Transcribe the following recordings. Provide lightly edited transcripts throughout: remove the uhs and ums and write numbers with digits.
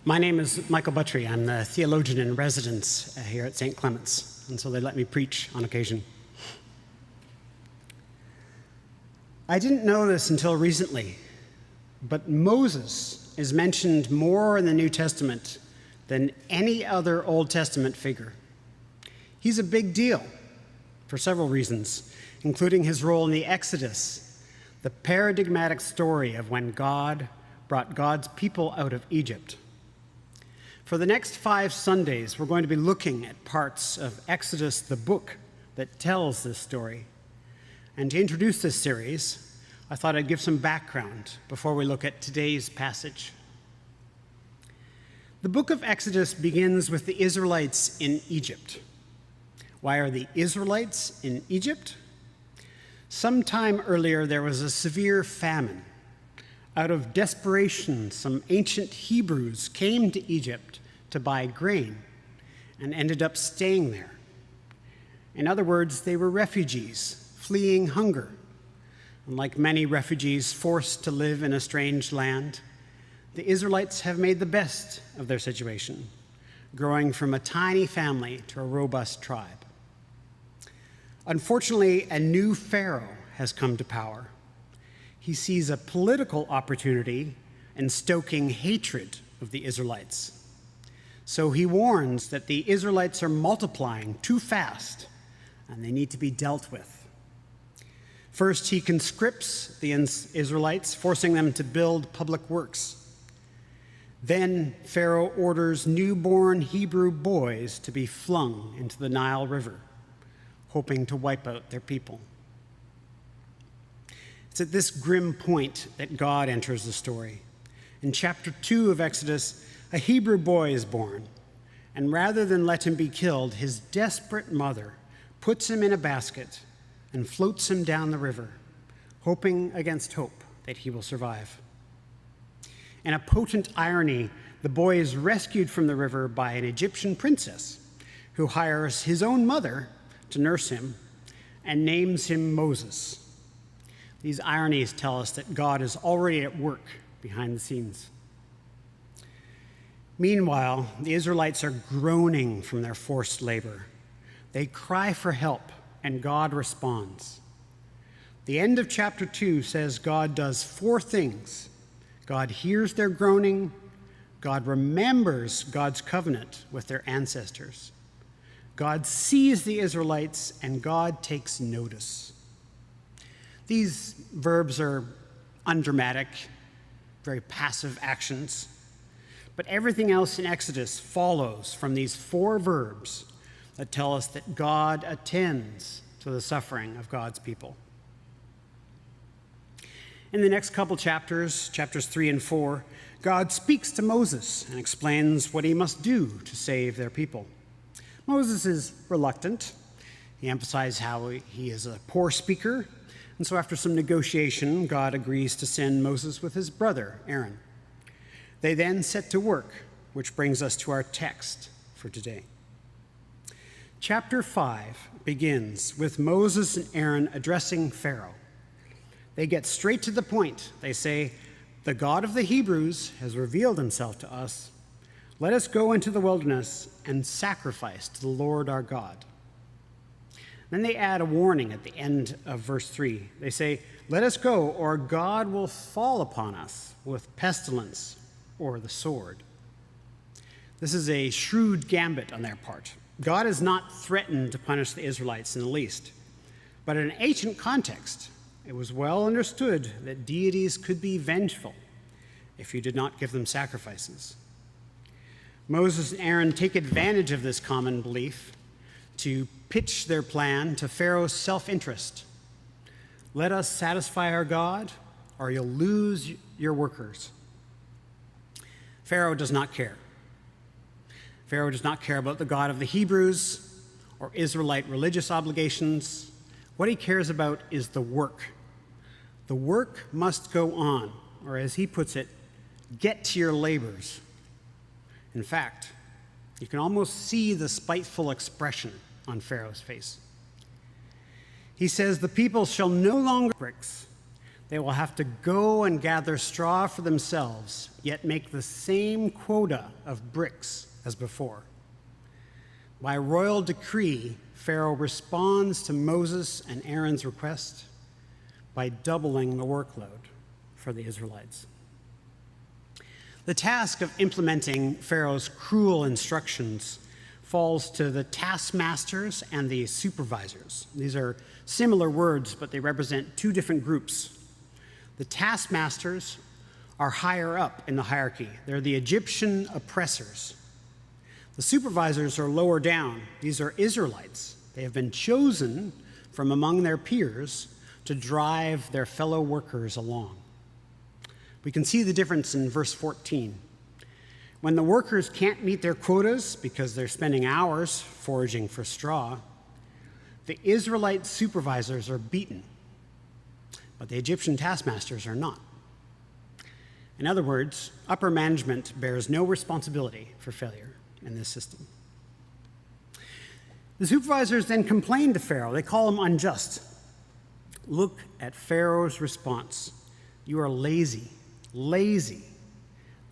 My name is Michael Buttry. I'm the theologian in residence here at St. Clement's, and so they let me preach on occasion. I didn't know this until recently, but Moses is mentioned more in the New Testament than any other Old Testament figure. He's a big deal for several reasons, including his role in the Exodus, the paradigmatic story of when God brought God's people out of Egypt. For the next 5 Sundays, we're going to be looking at parts of Exodus, the book that tells this story. And to introduce this series, I thought I'd give some background before we look at today's passage. The book of Exodus begins with the Israelites in Egypt. Why are the Israelites in Egypt? Sometime earlier, there was a severe famine. Out of desperation, some ancient Hebrews came to Egypt to buy grain and ended up staying there. In other words, they were refugees fleeing hunger. And like many refugees forced to live in a strange land, the Israelites have made the best of their situation, growing from a tiny family to a robust tribe. Unfortunately, a new Pharaoh has come to power. He sees a political opportunity in stoking hatred of the Israelites. So he warns that the Israelites are multiplying too fast and they need to be dealt with. First, he conscripts the Israelites, forcing them to build public works. Then Pharaoh orders newborn Hebrew boys to be flung into the Nile River, hoping to wipe out their people. It's at this grim point that God enters the story. In chapter 2 of Exodus, a Hebrew boy is born, and rather than let him be killed, his desperate mother puts him in a basket and floats him down the river, hoping against hope that he will survive. In a potent irony, the boy is rescued from the river by an Egyptian princess who hires his own mother to nurse him and names him Moses. These ironies tell us that God is already at work behind the scenes. Meanwhile, the Israelites are groaning from their forced labor. They cry for help, and God responds. The end of chapter 2 says God does 4 things. God hears their groaning, God remembers God's covenant with their ancestors, God sees the Israelites, and God takes notice. These verbs are undramatic, very passive actions, but everything else in Exodus follows from these 4 verbs that tell us that God attends to the suffering of God's people. In the next couple chapters, chapters 3 and 4, God speaks to Moses and explains what he must do to save their people. Moses is reluctant. He emphasizes how he is a poor speaker. And so after some negotiation, God agrees to send Moses with his brother, Aaron. They then set to work, which brings us to our text for today. Chapter 5 begins with Moses and Aaron addressing Pharaoh. They get straight to the point. They say, "The God of the Hebrews has revealed himself to us. Let us go into the wilderness and sacrifice to the Lord our God." Then they add a warning at the end of verse 3. They say, "Let us go, or God will fall upon us with pestilence or the sword." This is a shrewd gambit on their part. God is not threatened to punish the Israelites in the least. But in an ancient context, it was well understood that deities could be vengeful if you did not give them sacrifices. Moses and Aaron take advantage of this common belief to pitch their plan to Pharaoh's self-interest. "Let us satisfy our God, or you'll lose your workers." Pharaoh does not care. Pharaoh does not care about the God of the Hebrews or Israelite religious obligations. What he cares about is the work. The work must go on, or as he puts it, get to your labors. In fact, you can almost see the spiteful expression on Pharaoh's face. He says, "The people shall no longer bricks. They will have to go and gather straw for themselves, yet make the same quota of bricks as before. By royal decree, Pharaoh responds to Moses and Aaron's request by doubling the workload for the Israelites. The task of implementing Pharaoh's cruel instructions falls to the taskmasters and the supervisors. These are similar words, but they represent two different groups. The taskmasters are higher up in the hierarchy. They're the Egyptian oppressors. The supervisors are lower down. These are Israelites. They have been chosen from among their peers to drive their fellow workers along. We can see the difference in verse 14. When the workers can't meet their quotas because they're spending hours foraging for straw, the Israelite supervisors are beaten, but the Egyptian taskmasters are not. In other words, upper management bears no responsibility for failure in this system. The supervisors then complain to Pharaoh. They call him unjust. Look at Pharaoh's response. You are lazy.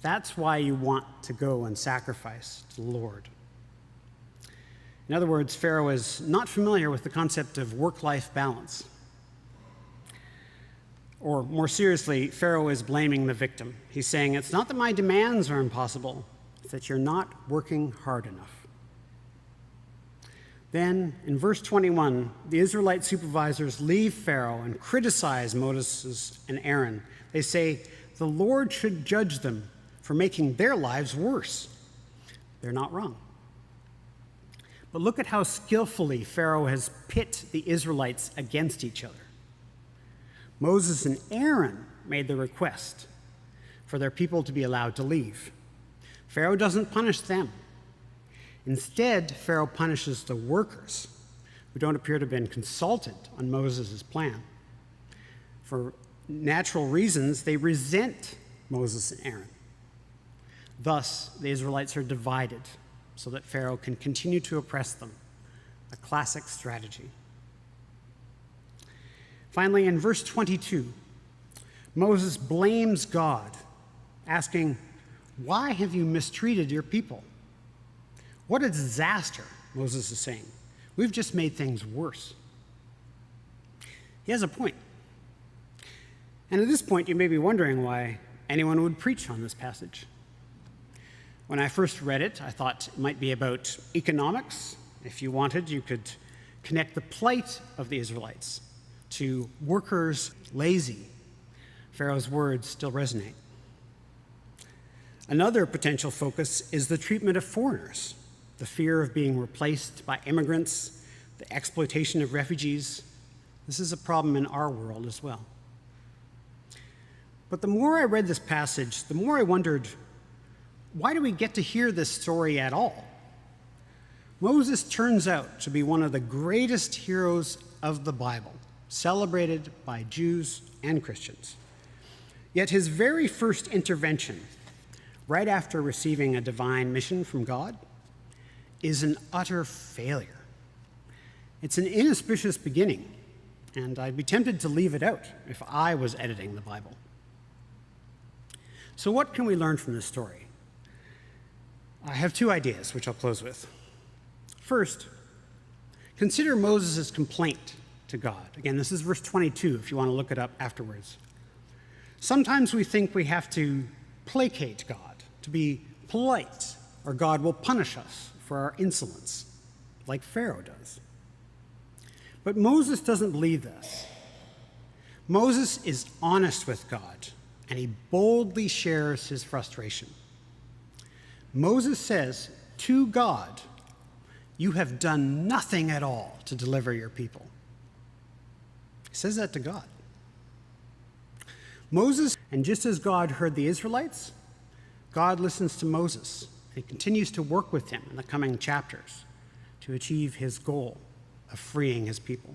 That's why you want to go and sacrifice to the Lord. In other words, Pharaoh is not familiar with the concept of work-life balance. Or more seriously, Pharaoh is blaming the victim. He's saying, it's not that my demands are impossible, it's that you're not working hard enough. Then, in verse 21, the Israelite supervisors leave Pharaoh and criticize Moses and Aaron. They say, the Lord should judge them for making their lives worse. They're not wrong. But look at how skillfully Pharaoh has pit the Israelites against each other. Moses and Aaron made the request for their people to be allowed to leave. Pharaoh doesn't punish them. Instead, Pharaoh punishes the workers who don't appear to have been consulted on Moses' plan. For natural reasons, they resent Moses and Aaron. Thus, the Israelites are divided so that Pharaoh can continue to oppress them, a classic strategy. Finally, in verse 22, Moses blames God, asking, why have you mistreated your people? What a disaster, Moses is saying. We've just made things worse. He has a point. And at this point, you may be wondering why anyone would preach on this passage. When I first read it, I thought it might be about economics. If you wanted, you could connect the plight of the Israelites to workers lazy. Pharaoh's words still resonate. Another potential focus is the treatment of foreigners, the fear of being replaced by immigrants, the exploitation of refugees. This is a problem in our world as well. But the more I read this passage, the more I wondered, why do we get to hear this story at all? Moses turns out to be one of the greatest heroes of the Bible, celebrated by Jews and Christians. Yet his very first intervention, right after receiving a divine mission from God, is an utter failure. It's an inauspicious beginning, and I'd be tempted to leave it out if I was editing the Bible. So what can we learn from this story? I have two ideas, which I'll close with. First, consider Moses' complaint to God. Again, this is verse 22, if you want to look it up afterwards. Sometimes we think we have to placate God, to be polite, or God will punish us for our insolence, like Pharaoh does. But Moses doesn't believe this. Moses is honest with God, and he boldly shares his frustration. Moses says to God, you have done nothing at all to deliver your people. He says that to God. Moses, and just as God heard the Israelites, God listens to Moses. He continues to work with him in the coming chapters to achieve his goal of freeing his people.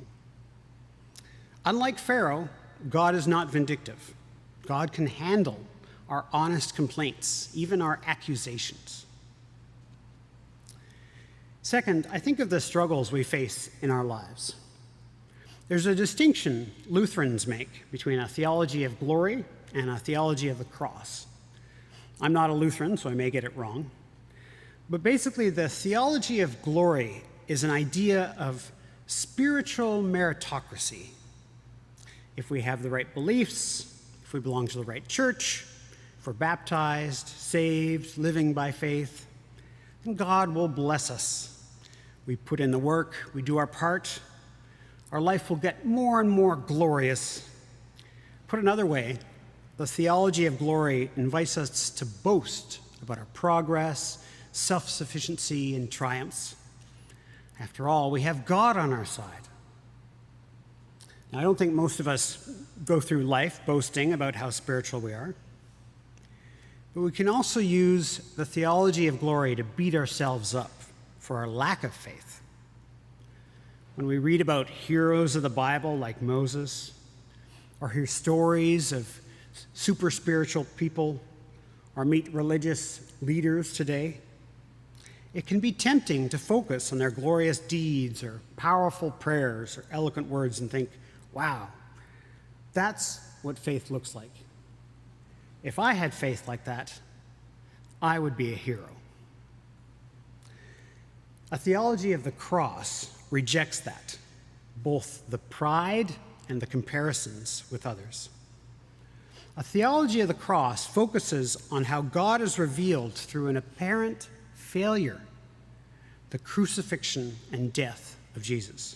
Unlike Pharaoh, God is not vindictive. God can handle our honest complaints, even our accusations. Second, I think of the struggles we face in our lives. There's a distinction Lutherans make between a theology of glory and a theology of the cross. I'm not a Lutheran, so I may get it wrong. But basically, the theology of glory is an idea of spiritual meritocracy. If we have the right beliefs, if we belong to the right church, if we're baptized, saved, living by faith, then God will bless us. We put in the work, we do our part, our life will get more and more glorious. Put another way, the theology of glory invites us to boast about our progress, self-sufficiency, and triumphs. After all, we have God on our side. Now, I don't think most of us go through life boasting about how spiritual we are. But we can also use the theology of glory to beat ourselves up for our lack of faith. When we read about heroes of the Bible like Moses, or hear stories of super spiritual people, or meet religious leaders today, it can be tempting to focus on their glorious deeds or powerful prayers or eloquent words and think, wow, that's what faith looks like. If I had faith like that, I would be a hero. A theology of the cross rejects that, both the pride and the comparisons with others. A theology of the cross focuses on how God is revealed through an apparent failure, the crucifixion and death of Jesus.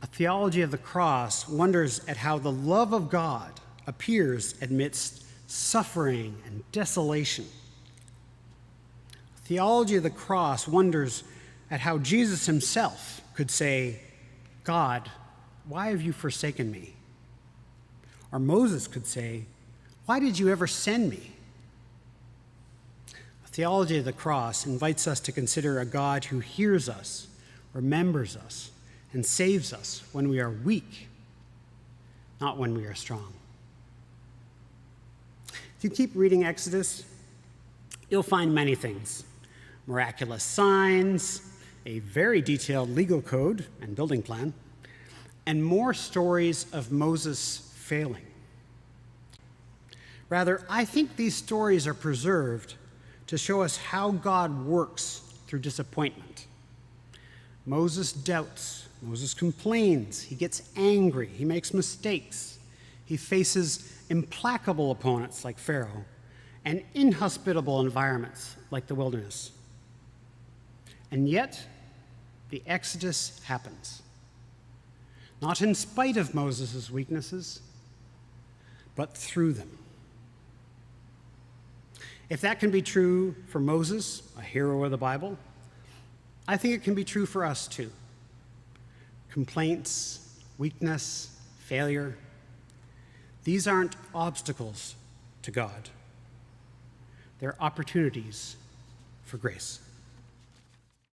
A theology of the cross wonders at how the love of God appears amidst suffering and desolation. A theology of the cross wonders at how Jesus himself could say, God, why have you forsaken me? Or Moses could say, why did you ever send me? A theology of the cross invites us to consider a God who hears us, remembers us, and saves us when we are weak, not when we are strong. If you keep reading Exodus, you'll find many things: miraculous signs, a very detailed legal code and building plan, and more stories of Moses failing. Rather, I think these stories are preserved to show us how God works through disappointment. Moses doubts, Moses complains, he gets angry, he makes mistakes, he faces implacable opponents like Pharaoh and inhospitable environments like the wilderness. And yet, the Exodus happens. Not in spite of Moses' weaknesses, but through them. If that can be true for Moses, a hero of the Bible, I think it can be true for us too. Complaints, weakness, failure, these aren't obstacles to God. They're opportunities for grace.